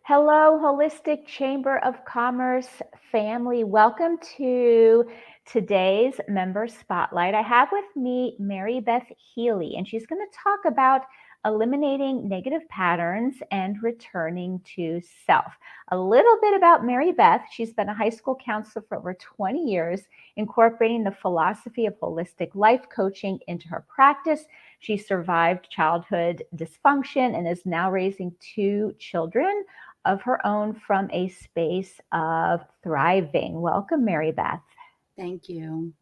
Hello, Holistic Chamber of Commerce family. Welcome to today's member spotlight. I have with me Marybeth Healy, and she's going to talk about eliminating negative patterns and returning to self. A little bit about Marybeth. She's been a high school counselor for over 20 years, incorporating the philosophy of holistic life coaching into her practice. She survived childhood dysfunction and is now raising 2 children of her own from a space of thriving. Welcome, Marybeth. Thank you.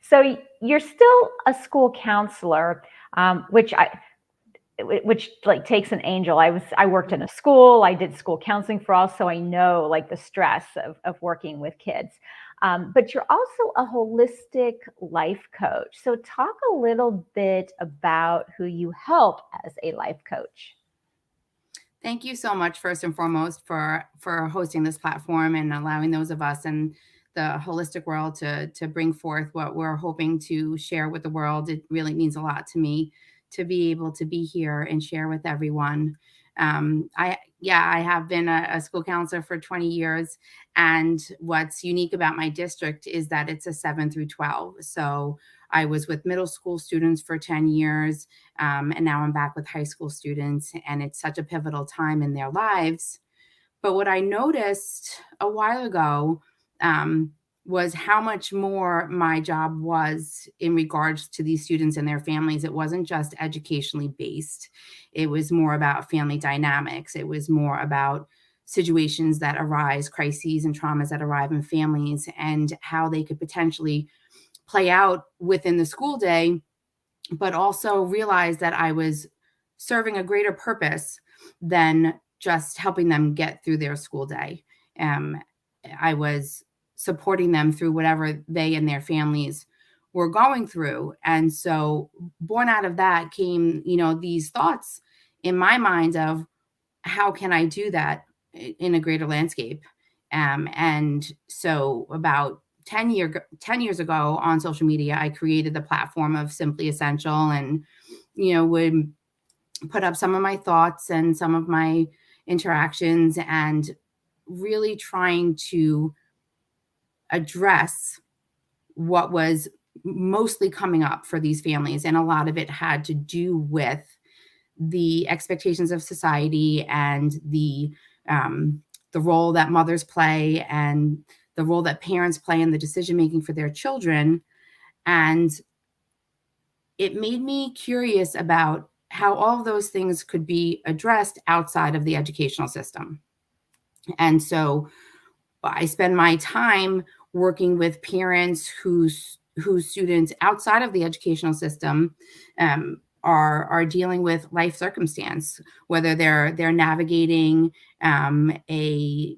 So you're still a school counselor, which like takes an angel. I worked in a school. I did school counseling for all, so I know like the stress of working with kids. But you're also a holistic life coach. So talk a little bit about who you help as a life coach. Thank you so much, first and foremost, for hosting this platform and allowing those of us in the holistic world to bring forth what we're hoping to share with the world. It really means a lot to me to be able to be here and share with everyone. I have been a school counselor for 20 years, and what's unique about my district is that it's a 7 through 12. So I was with middle school students for 10 years. And now I'm back with high school students, and it's such a pivotal time in their lives. But what I noticed a while ago was how much more my job was in regards to these students and their families. It wasn't just educationally based, it was more about family dynamics, it was more about situations that arise, crises and traumas that arrive in families, and how they could potentially play out within the school day, but also realized that I was serving a greater purpose than just helping them get through their school day. Um, I was supporting them through whatever they and their families were going through. And so, born out of that came, these thoughts in my mind of how can I do that in a greater landscape? And so, about 10 years ago on social media, I created the platform of Simply Essential, and, would put up some of my thoughts and some of my interactions, and really trying to address what was mostly coming up for these families. And a lot of it had to do with the expectations of society and the role that mothers play and the role that parents play in the decision making for their children. And it made me curious about how all of those things could be addressed outside of the educational system. And so I spend my time working with parents whose students outside of the educational system are dealing with life circumstance, whether they're navigating a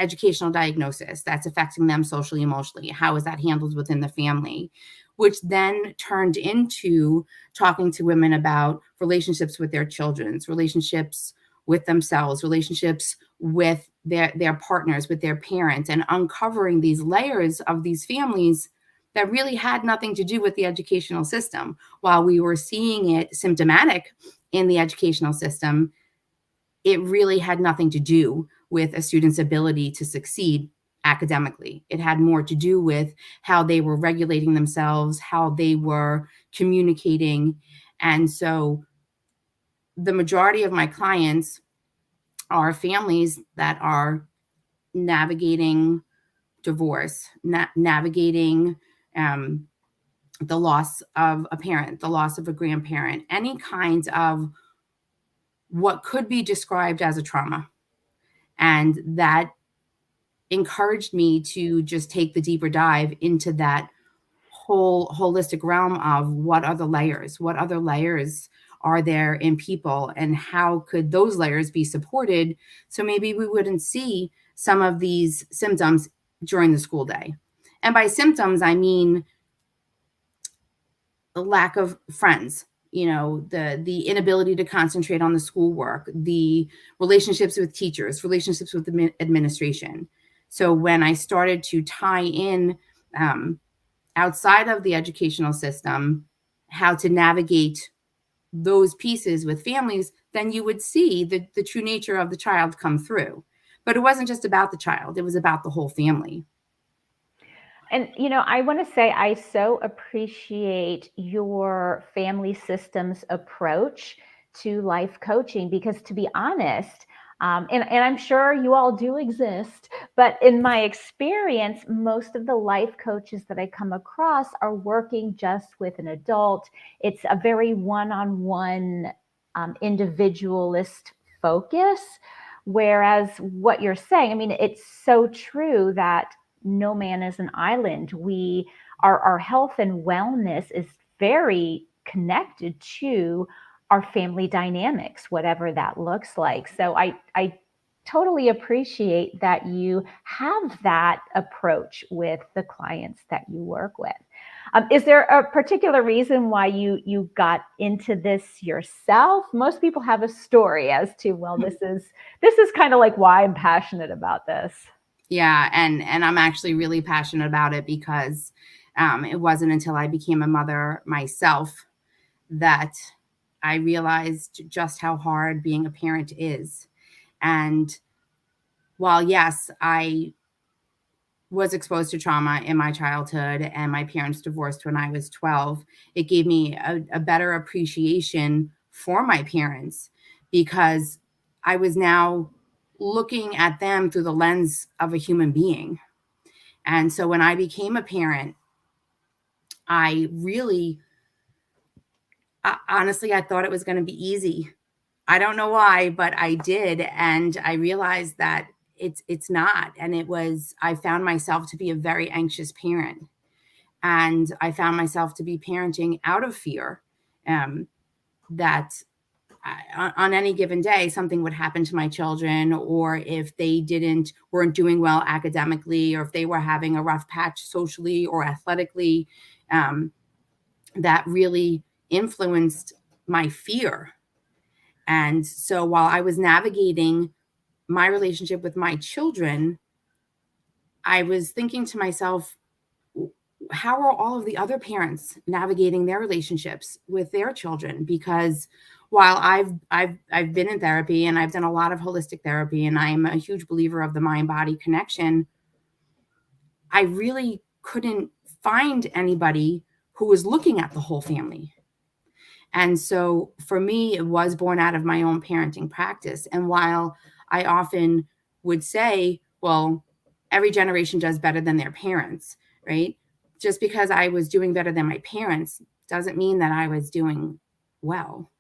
educational diagnosis that's affecting them socially, emotionally. How is that handled within the family? Which then turned into talking to women about relationships with their children's, relationships with themselves, relationships with their partners, with their parents, and uncovering these layers of these families that really had nothing to do with the educational system. While we were seeing it symptomatic in the educational system, it really had nothing to do with a student's ability to succeed academically. It had more to do with how they were regulating themselves, how they were communicating. And so the majority of my clients are families that are navigating divorce, navigating the loss of a parent, the loss of a grandparent, any kinds of what could be described as a trauma. And that encouraged me to just take the deeper dive into that whole holistic realm of what are the layers, what other layers are there in people, and how could those layers be supported so maybe we wouldn't see some of these symptoms during the school day. And by symptoms, I mean the lack of friends, the inability to concentrate on the schoolwork, the relationships with teachers, relationships with the administration. So when I started to tie in outside of the educational system how to navigate those pieces with families, then you would see the true nature of the child come through. But it wasn't just about the child, it was about the whole family. And, I want to say I so appreciate your family systems approach to life coaching because, to be honest, and I'm sure you all do exist, but in my experience, most of the life coaches that I come across are working just with an adult. It's a very one on one individualist focus. Whereas what you're saying, I mean, it's so true that no man is an island. Our health and wellness is very connected to our family dynamics, whatever that looks like. So I totally appreciate that you have that approach with the clients that you work with. Is there a particular reason why you got into this yourself? Most people have a story as to, well, this is kind of like why I'm passionate about this. Yeah, and I'm actually really passionate about it because it wasn't until I became a mother myself that I realized just how hard being a parent is. And while, yes, I was exposed to trauma in my childhood and my parents divorced when I was 12, it gave me a better appreciation for my parents because I was now looking at them through the lens of a human being. And so when I became a parent, I really, honestly, I thought it was going to be easy. I don't know why, but I did, and I realized that it's not. And I found myself to be a very anxious parent, and I found myself to be parenting out of fear, that on any given day something would happen to my children, or if they weren't doing well academically, or if they were having a rough patch socially or athletically, um, that really influenced my fear. And so while I was navigating my relationship with my children, I was thinking to myself, how are all of the other parents navigating their relationships with their children? Because while I've been in therapy and I've done a lot of holistic therapy and I'm a huge believer of the mind body connection, I really couldn't find anybody who was looking at the whole family. And so for me, it was born out of my own parenting practice. And while I often would say, well, every generation does better than their parents, right? Just because I was doing better than my parents doesn't mean that I was doing well.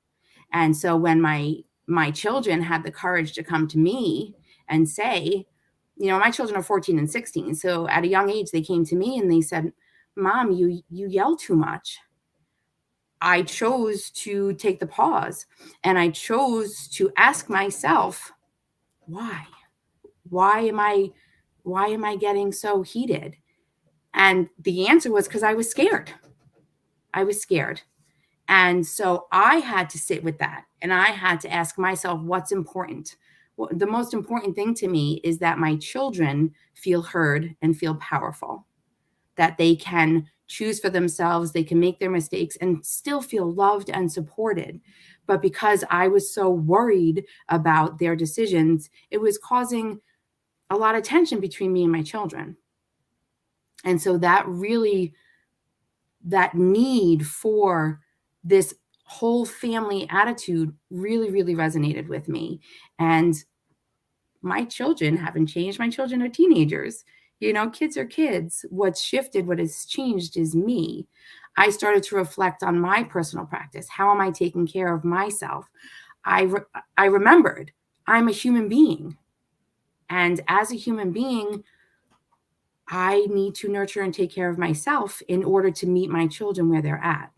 And so when my children had the courage to come to me and say, my children are 14 and 16. So at a young age, they came to me and they said, Mom, you yell too much. I chose to take the pause and I chose to ask myself, why? Why am I getting so heated? And the answer was because I was scared. I was scared. And so I had to sit with that and I had to ask myself, what's important? Well, the most important thing to me is that my children feel heard and feel powerful, that they can choose for themselves, they can make their mistakes and still feel loved and supported. But because I was so worried about their decisions, it was causing a lot of tension between me and my children. And so that need for this whole family attitude really, really resonated with me. And my children haven't changed. My children are teenagers. Kids are kids. What's shifted, what has changed is me. I started to reflect on my personal practice. How am I taking care of myself? I remembered I'm a human being. And as a human being, I need to nurture and take care of myself in order to meet my children where they're at.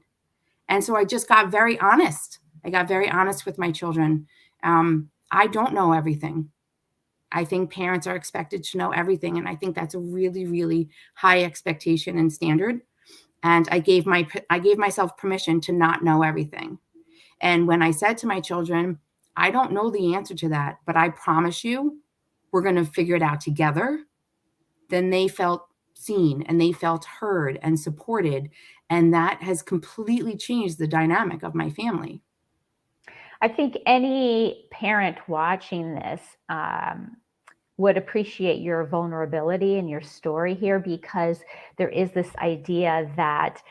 And so I just got very honest. I got very honest with my children. I don't know everything. I think parents are expected to know everything. And I think that's a really, really high expectation and standard. And I gave myself permission to not know everything. And when I said to my children, I don't know the answer to that, but I promise you, we're going to figure it out together. Then they felt seen and they felt heard and supported. And that has completely changed the dynamic of my family. I think any parent watching this would appreciate your vulnerability and your story here, because there is this idea that,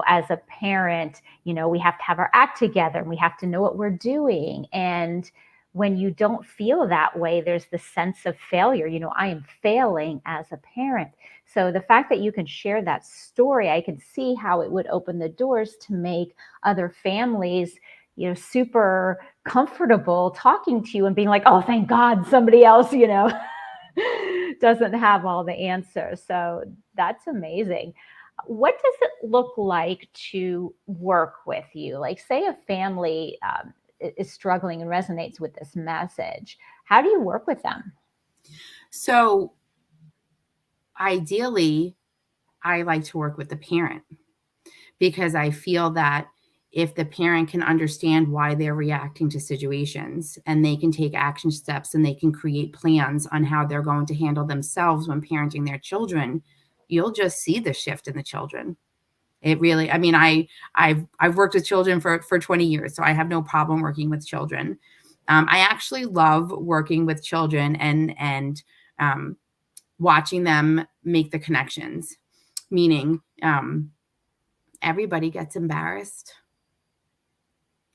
as a parent, we have to have our act together and we have to know what we're doing. And when you don't feel that way, there's the sense of failure. I am failing as a parent. So the fact that you can share that story, I can see how it would open the doors to make other families, super comfortable talking to you and being like, oh, thank God somebody else, doesn't have all the answers. So that's amazing. What does it look like to work with you? Like, say a family is struggling and resonates with this message. How do you work with them? So ideally, I like to work with the parent, because I feel that if the parent can understand why they're reacting to situations, and they can take action steps, and they can create plans on how they're going to handle themselves when parenting their children, you'll just see the shift in the children. It really, I mean, I've worked with children for 20 years, so I have no problem working with children. I actually love working with children and um, watching them make the connections. Meaning, everybody gets embarrassed.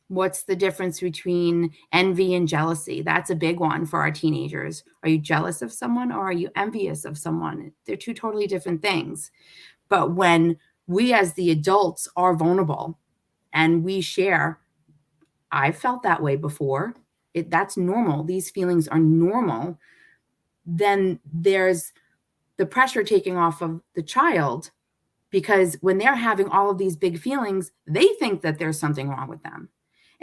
What's the difference between envy and jealousy? That's a big one for our teenagers. Are you jealous of someone, or are you envious of someone? They're two totally different things. But when we as the adults are vulnerable and we share, I felt that way before. That's normal. These feelings are normal. Then there's the pressure taking off of the child, because when they're having all of these big feelings, they think that there's something wrong with them.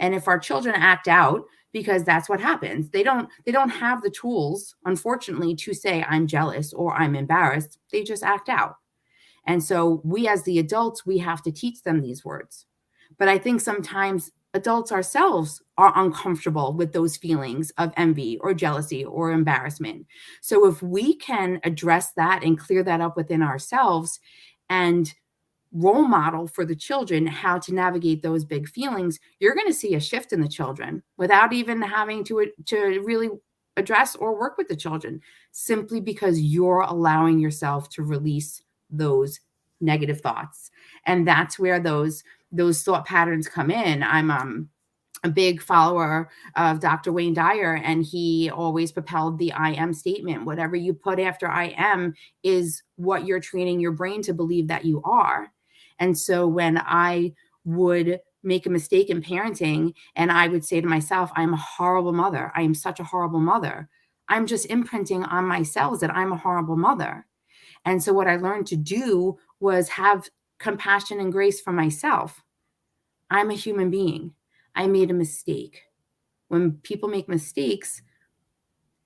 And if our children act out, because that's what happens, they don't have the tools, unfortunately, to say I'm jealous or I'm embarrassed. They just act out. And so we as the adults, we have to teach them these words. But I think sometimes adults ourselves are uncomfortable with those feelings of envy or jealousy or embarrassment. So if we can address that and clear that up within ourselves, and role model for the children how to navigate those big feelings, you're going to see a shift in the children without even having to really address or work with the children, simply because you're allowing yourself to release those negative thoughts. And that's where those thought patterns come in. I'm a big follower of Dr. Wayne Dyer, and he always propelled the I am statement. Whatever you put after I am is what you're training your brain to believe that you are. And so when I would make a mistake in parenting and I would say to myself, I'm a horrible mother, I am such a horrible mother, I'm just imprinting on myself that I'm a horrible mother. And so what I learned to do was have compassion and grace for myself. I'm a human being. I made a mistake. When people make mistakes,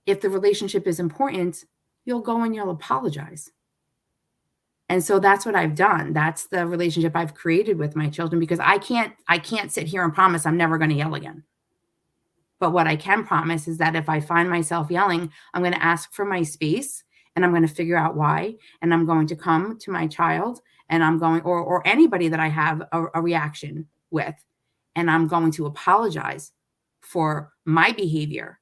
if the relationship is important, you'll go and you'll apologize. And so that's what I've done. That's the relationship I've created with my children, because I can't sit here and promise I'm never going to yell again. But what I can promise is that if I find myself yelling, I'm going to ask for my space, and I'm going to figure out why. And I'm going to come to my child, and I'm going, or anybody that I have a reaction with, and I'm going to apologize for my behavior.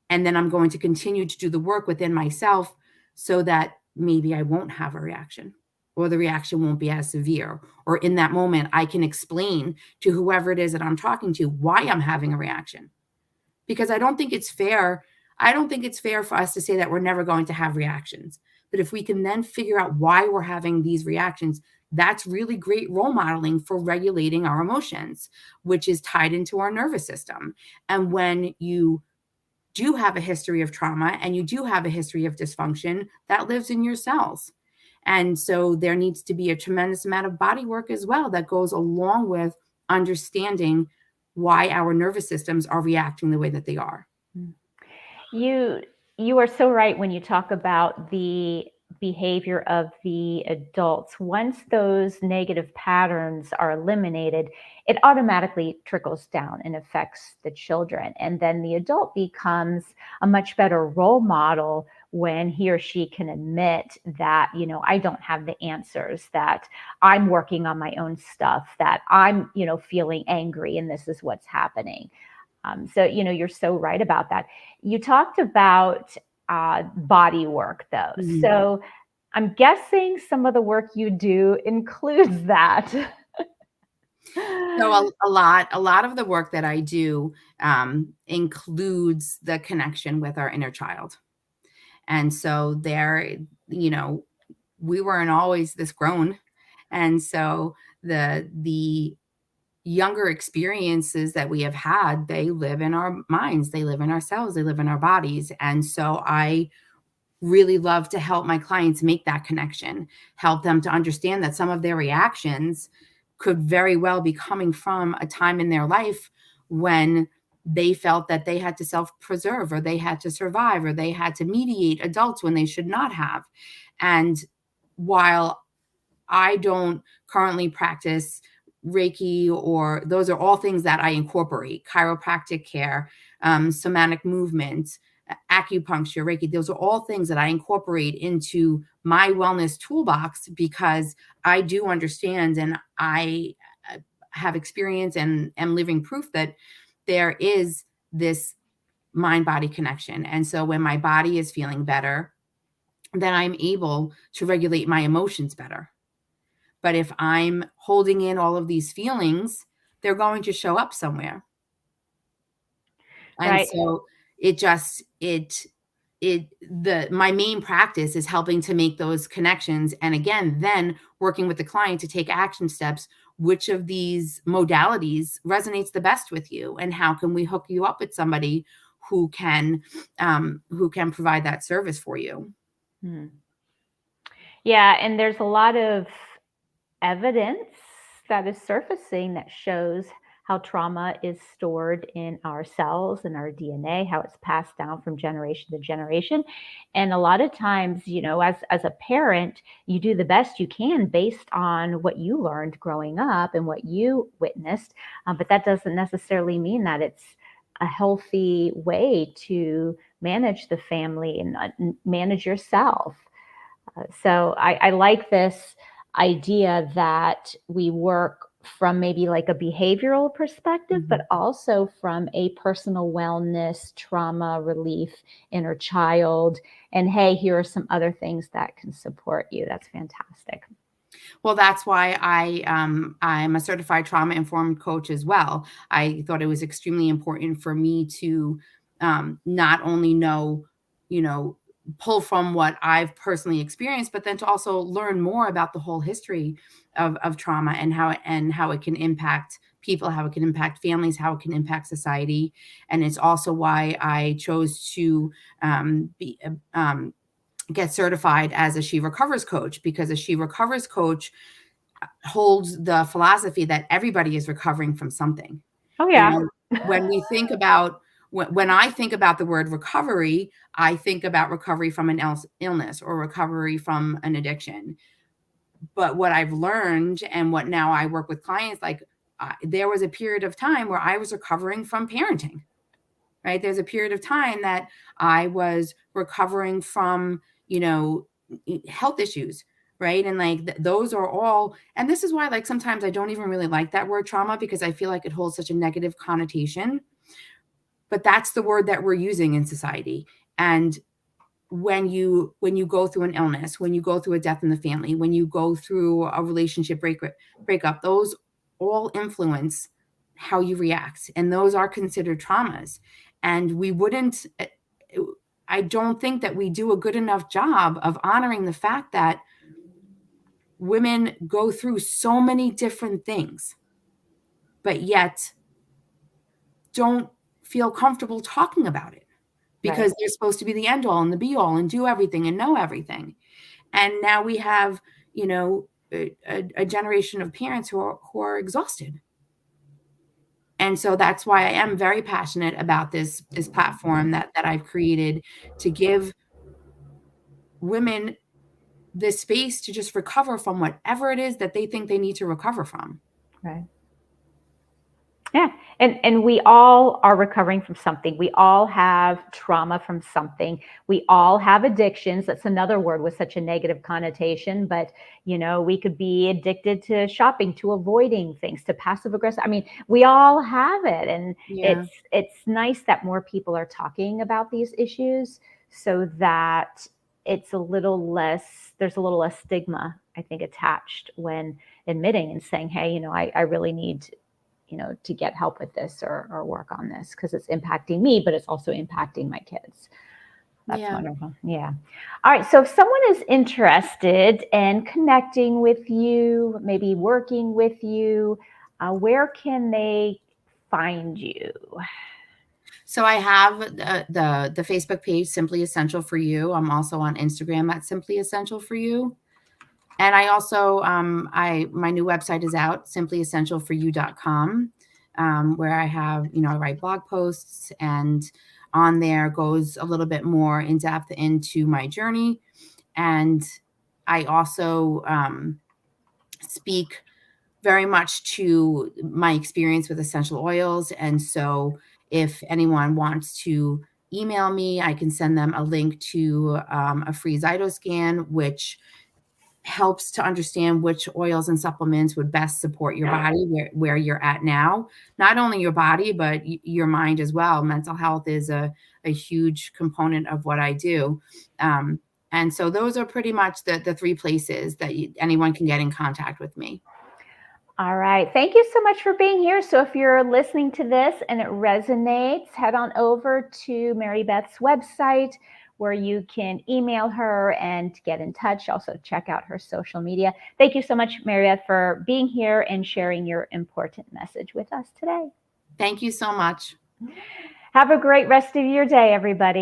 And then I'm going to continue to do the work within myself so that maybe I won't have a reaction, or the reaction won't be as severe. Or in that moment, I can explain to whoever it is that I'm talking to why I'm having a reaction. Because I don't think it's fair. I don't think it's fair for us to say that we're never going to have reactions. But if we can then figure out why we're having these reactions, that's really great role modeling for regulating our emotions, which is tied into our nervous system. And when you do have a history of trauma and you do have a history of dysfunction, that lives in your cells. And so there needs to be a tremendous amount of body work as well that goes along with understanding why our nervous systems are reacting the way that they are. You are so right when you talk about the behavior of the adults. Once those negative patterns are eliminated, it automatically trickles down and affects the children. And then the adult becomes a much better role model when he or she can admit that, I don't have the answers, that I'm working on my own stuff, that I'm, feeling angry and this is what's happening. So, you're so right about that. You talked about body work, though. Mhm. So I'm guessing some of the work you do includes that. So a lot of the work that I do includes the connection with our inner child. And so there, you know, we weren't always this grown. And so the younger experiences that we have had, they live in our minds, they live in ourselves, they live in our bodies. And so I really love to help my clients make that connection, help them to understand that some of their reactions could very well be coming from a time in their life when they felt that they had to self-preserve, or they had to survive, or they had to mediate adults when they should not have. And while I don't currently practice Reiki, or those are all things that I incorporate, chiropractic care, somatic movement, acupuncture, Reiki. Those are all things that I incorporate into my wellness toolbox, because I do understand, and I have experience and am living proof that there is this mind body connection. And so when my body is feeling better, then I'm able to regulate my emotions better. But if I'm holding in all of these feelings, they're going to show up somewhere. And Right. so my main practice is helping to make those connections. And again, then working with the client to take action steps. Which of these modalities resonates the best with you? And how can we hook you up with somebody who can provide that service for you? Hmm. Yeah, and there's a lot of evidence that is surfacing that shows how trauma is stored in our cells and our DNA, how it's passed down from generation to generation. And a lot of times, as a parent, you do the best you can based on what you learned growing up and what you witnessed. But that doesn't necessarily mean that it's a healthy way to manage the family and manage yourself. So I like this idea that we work from maybe like a behavioral perspective, Mhm. but also from a personal wellness, trauma relief, inner child. And hey, here are some other things that can support you. That's fantastic. Well, that's why I'm a certified trauma informed coach as well. I thought it was extremely important for me to not only know, you know, pull from what I've personally experienced, but then to also learn more about the whole history of trauma, and how it can impact people, how it can impact families, how it can impact society. And it's also why I chose to be get certified as a She Recovers coach, because a She Recovers coach holds the philosophy that everybody is recovering from something. Oh, You yeah. know, when we think about when I think about the word recovery, I think about recovery from an illness, or recovery from an addiction. But what I've learned, and what now I work with clients, like there was a period of time where I was recovering from parenting. Right? There's a period of time that I was recovering from, health issues, right? And like those are all, and this is why, like, sometimes I don't even really like that word trauma, because I feel like it holds such a negative connotation. But that's the word that we're using in society. And when you go through an illness, when you go through a death in the family, when you go through a relationship breakup, those all influence how you react, and those are considered traumas. And we wouldn't I don't think that we do a good enough job of honoring the fact that women go through so many different things, but yet don't feel comfortable talking about it, Right. because they're supposed to be the end all and the be all and do everything and know everything. And now we have, a generation of parents who are exhausted. And so that's why I am very passionate about this platform that I've created, to give women this space to just recover from whatever it is that they think they need to recover from. Right. Yeah. And we all are recovering from something. We all have trauma from something. We all have addictions. That's another word with such a negative connotation, but we could be addicted to shopping, to avoiding things, to passive aggressive. I mean, we all have it. And Yeah. it's nice that more people are talking about these issues so that it's a little less, there's a little less stigma, I think, attached when admitting and saying, hey, I really need to get help with this or work on this because it's impacting me, but it's also impacting my kids. That's Yeah. wonderful. Yeah. All right. So if someone is interested in connecting with you, maybe working with you, where can they find you? So I have the Facebook page, Simply Essential for You. I'm also on Instagram at Simply Essential for You. And I also, my new website is out, simplyessentialforyou.com, where I have, I write blog posts, and on there goes a little bit more in depth into my journey. And I also speak very much to my experience with essential oils. And so if anyone wants to email me, I can send them a link to a free Zytoscan, which helps to understand which oils and supplements would best support your body where you're at now. Not only your body, but your mind as well. Mental health is a huge component of what I do. And so those are pretty much the three places that anyone can get in contact with me. All right. Thank you so much for being here. So if you're listening to this and it resonates, head on over to Marybeth's website where you can email her and get in touch. Also check out her social media. Thank you so much, Marybeth, for being here and sharing your important message with us today. Thank you so much. Have a great rest of your day, everybody.